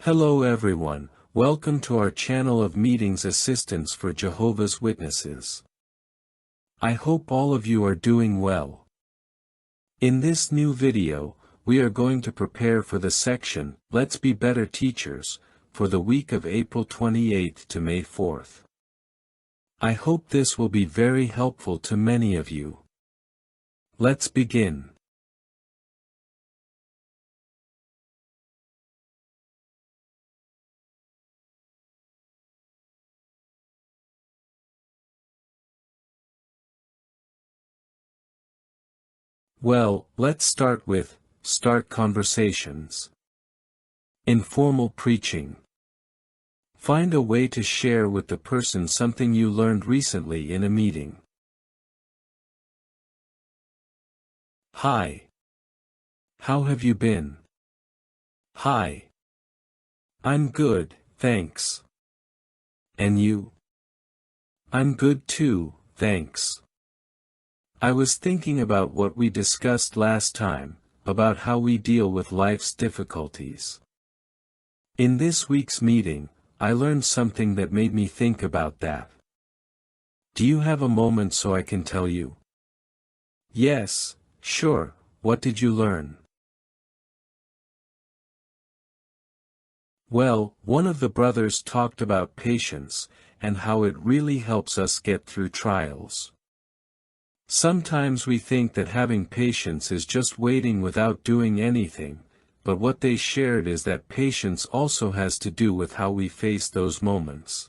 Hello everyone, welcome to our channel of meetings assistance for Jehovah's Witnesses. I hope all of you are doing well. In this new video, we are going to prepare for the section, Let's Be Better Teachers, for the week of April 28th to May 4th. I hope this will be very helpful to many of you. Let's begin. Well, let's start with, start conversations. Informal preaching. Find a way to share with the person something you learned recently in a meeting. Hi. How have you been? Hi. I'm good, thanks. And you? I'm good too, thanks. I was thinking about what we discussed last time, about how we deal with life's difficulties. In this week's meeting, I learned something that made me think about that. Do you have a moment so I can tell you? Yes, sure, what did you learn? Well, one of the brothers talked about patience, and how it really helps us get through trials. Sometimes we think that having patience is just waiting without doing anything, but what they shared is that patience also has to do with how we face those moments.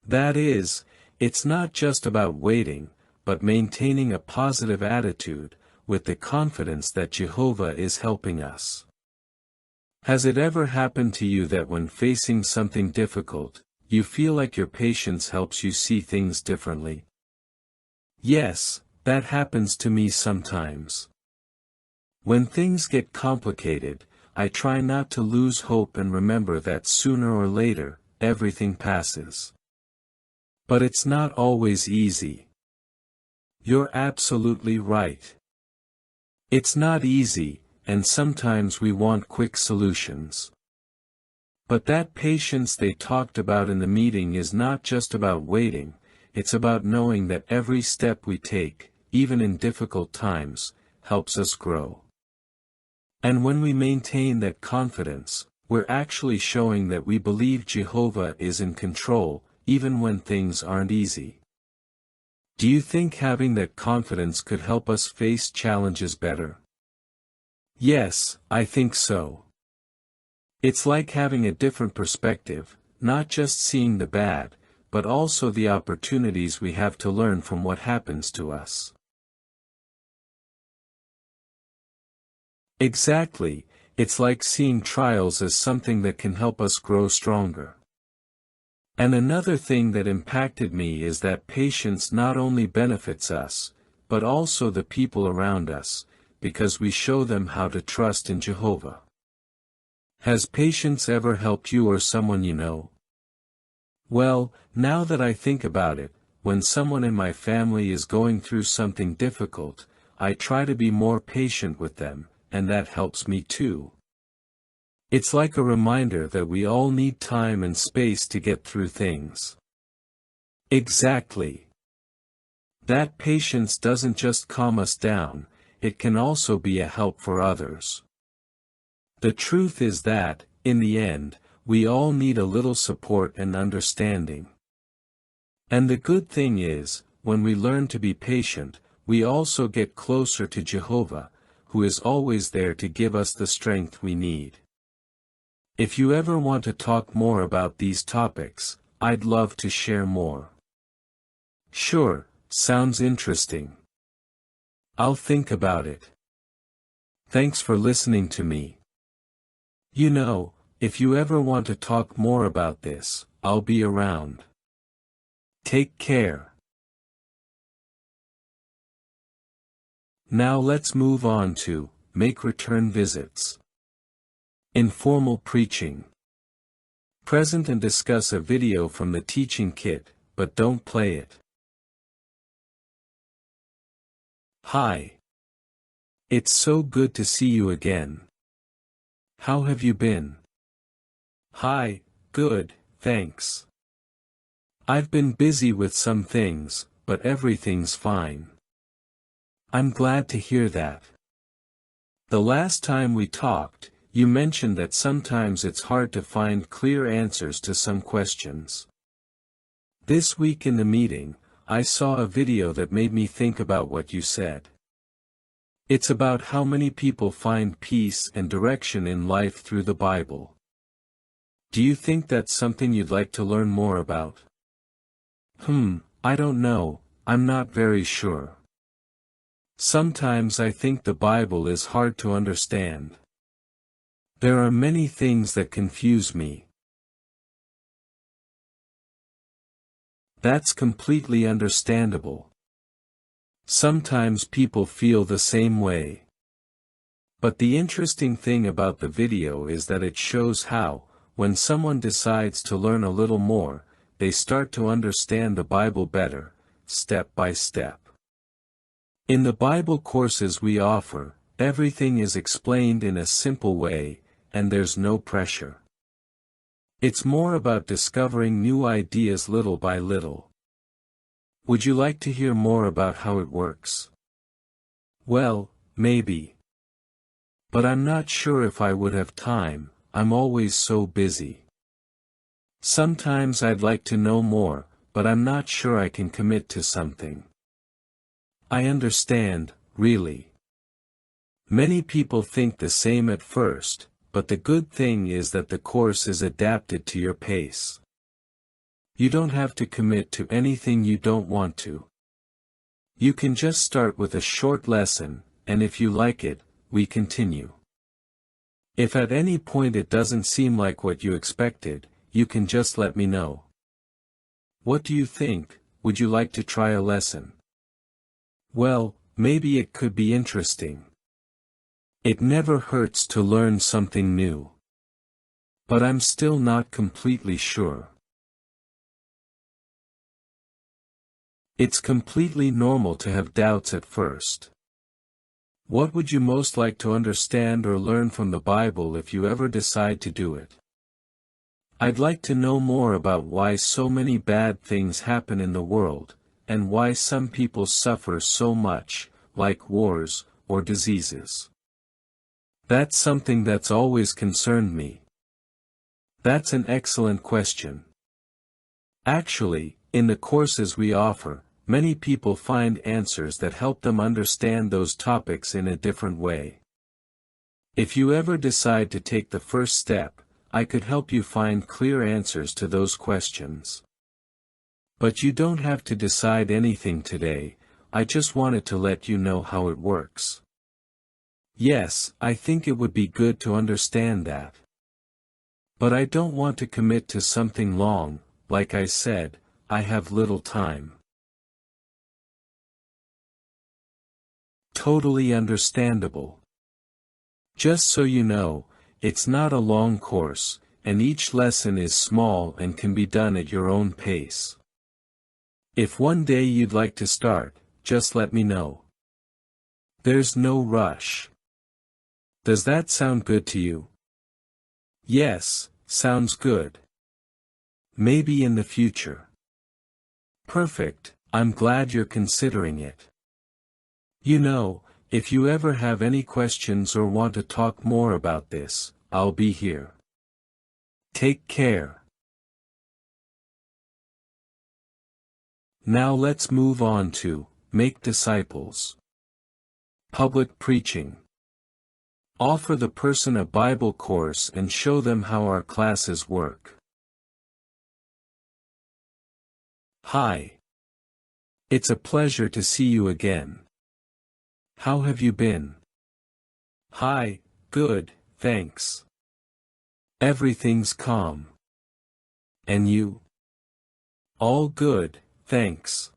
That is, it's not just about waiting, but maintaining a positive attitude, with the confidence that Jehovah is helping us. Has it ever happened to you that when facing something difficult, you feel like your patience helps you see things differently? Yes, that happens to me sometimes. When things get complicated, I try not to lose hope and remember that sooner or later, everything passes. But it's not always easy. You're absolutely right. It's not easy, and sometimes we want quick solutions. But that patience they talked about in the meeting is not just about waiting. It's about knowing that every step we take, even in difficult times, helps us grow. And when we maintain that confidence, we're actually showing that we believe Jehovah is in control, even when things aren't easy. Do you think having that confidence could help us face challenges better? Yes, I think so. It's like having a different perspective, not just seeing the bad, but also the opportunities we have to learn from what happens to us. Exactly, it's like seeing trials as something that can help us grow stronger. And another thing that impacted me is that patience not only benefits us, but also the people around us, because we show them how to trust in Jehovah. Has patience ever helped you or someone you know? Well, now that I think about it, when someone in my family is going through something difficult, I try to be more patient with them, and that helps me too. It's like a reminder that we all need time and space to get through things. Exactly. That patience doesn't just calm us down, it can also be a help for others. The truth is that, in the end, we all need a little support and understanding. And the good thing is, when we learn to be patient, we also get closer to Jehovah, who is always there to give us the strength we need. If you ever want to talk more about these topics, I'd love to share more. Sure, sounds interesting. I'll think about it. Thanks for listening to me. You know, if you ever want to talk more about this, I'll be around. Take care. Now let's move on to, make return visits. Informal preaching. Present and discuss a video from the teaching kit, but don't play it. Hi. It's so good to see you again. How have you been? Hi, good, thanks. I've been busy with some things, but everything's fine. I'm glad to hear that. The last time we talked, you mentioned that sometimes it's hard to find clear answers to some questions. This week in the meeting, I saw a video that made me think about what you said. It's about how many people find peace and direction in life through the Bible. Do you think that's something you'd like to learn more about? I don't know, I'm not very sure. Sometimes I think the Bible is hard to understand. There are many things that confuse me. That's completely understandable. Sometimes people feel the same way. But the interesting thing about the video is that it shows how, when someone decides to learn a little more, they start to understand the Bible better, step by step. In the Bible courses we offer, everything is explained in a simple way, and there's no pressure. It's more about discovering new ideas little by little. Would you like to hear more about how it works? Well, maybe. But I'm not sure if I would have time, I'm always so busy. Sometimes I'd like to know more, but I'm not sure I can commit to something. I understand, really. Many people think the same at first, but the good thing is that the course is adapted to your pace. You don't have to commit to anything you don't want to. You can just start with a short lesson, and if you like it, we continue. If at any point it doesn't seem like what you expected, you can just let me know. What do you think? Would you like to try a lesson? Well, maybe it could be interesting. It never hurts to learn something new. But I'm still not completely sure. It's completely normal to have doubts at first. What would you most like to understand or learn from the Bible if you ever decide to do it? I'd like to know more about why so many bad things happen in the world, and why some people suffer so much, like wars, or diseases. That's something that's always concerned me. That's an excellent question. Actually, in the courses we offer, many people find answers that help them understand those topics in a different way. If you ever decide to take the first step, I could help you find clear answers to those questions. But you don't have to decide anything today, I just wanted to let you know how it works. Yes, I think it would be good to understand that. But I don't want to commit to something long, like I said, I have little time. Totally understandable. Just so you know, it's not a long course, and each lesson is small and can be done at your own pace. If one day you'd like to start, just let me know. There's no rush. Does that sound good to you? Yes, sounds good. Maybe in the future. Perfect, I'm glad you're considering it. You know, if you ever have any questions or want to talk more about this, I'll be here. Take care. Now let's move on to, make disciples. Public preaching. Offer the person a Bible course and show them how our classes work. Hi. It's a pleasure to see you again. How have you been? Hi, good, thanks. Everything's calm. And you? All good, thanks.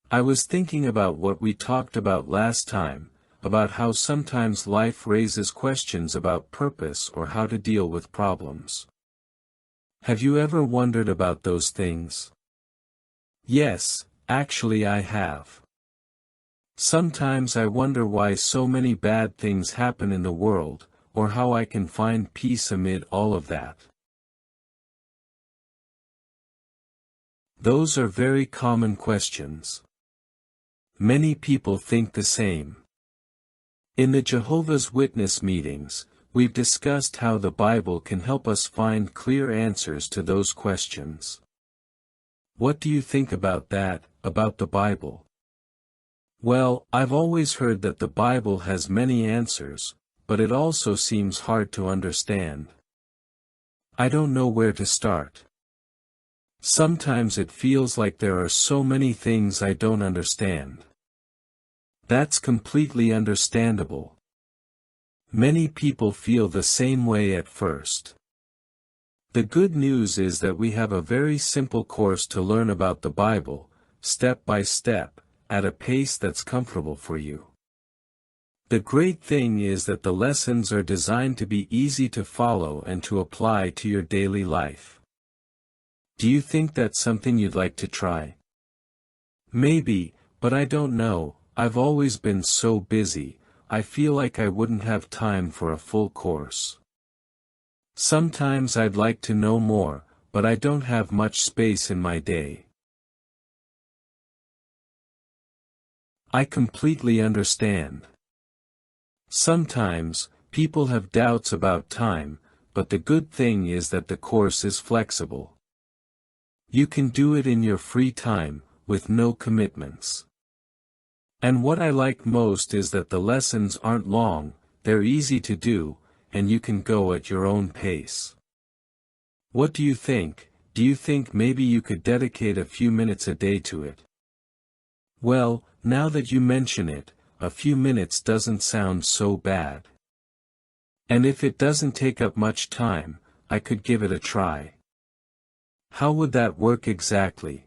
I was thinking about what we talked about last time, about how sometimes life raises questions about purpose or how to deal with problems. Have you ever wondered about those things? Yes, actually I have. Sometimes I wonder why so many bad things happen in the world, or how I can find peace amid all of that. Those are very common questions. Many people think the same. In the Jehovah's Witness meetings, we've discussed how the Bible can help us find clear answers to those questions. What do you think about that, about the Bible? Well, I've always heard that the Bible has many answers, but it also seems hard to understand. I don't know where to start. Sometimes it feels like there are so many things I don't understand. That's completely understandable. Many people feel the same way at first. The good news is that we have a very simple course to learn about the Bible, step by step, at a pace that's comfortable for you. The great thing is that the lessons are designed to be easy to follow and to apply to your daily life. Do you think that's something you'd like to try? Maybe, but I don't know. I've always been so busy, I feel like I wouldn't have time for a full course. Sometimes I'd like to know more, but I don't have much space in my day. I completely understand. Sometimes, people have doubts about time, but the good thing is that the course is flexible. You can do it in your free time, with no commitments. And what I like most is that the lessons aren't long, they're easy to do, and you can go at your own pace. What do you think? Do you think maybe you could dedicate a few minutes a day to it? Well, now that you mention it, a few minutes doesn't sound so bad. And if it doesn't take up much time, I could give it a try. How would that work exactly?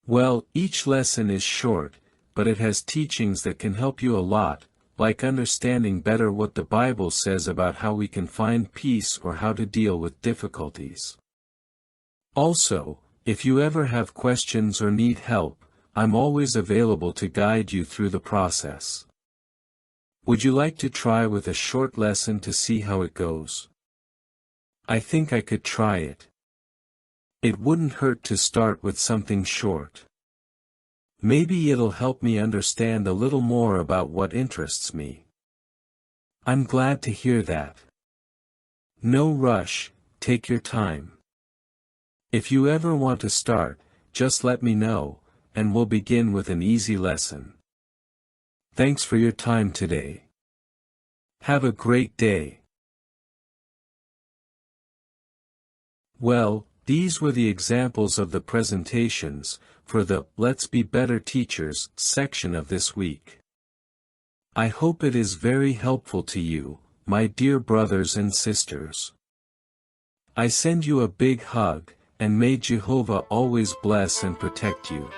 Well, each lesson is short, but it has teachings that can help you a lot, like understanding better what the Bible says about how we can find peace or how to deal with difficulties. Also, if you ever have questions or need help, I'm always available to guide you through the process. Would you like to try with a short lesson to see how it goes? I think I could try it. It wouldn't hurt to start with something short. Maybe it'll help me understand a little more about what interests me. I'm glad to hear that. No rush, take your time. If you ever want to start, just let me know, and we'll begin with an easy lesson. Thanks for your time today. Have a great day. Well, these were the examples of the presentations, for the Let's Be Better Teachers section of this week. I hope it is very helpful to you, my dear brothers and sisters. I send you a big hug, and may Jehovah always bless and protect you.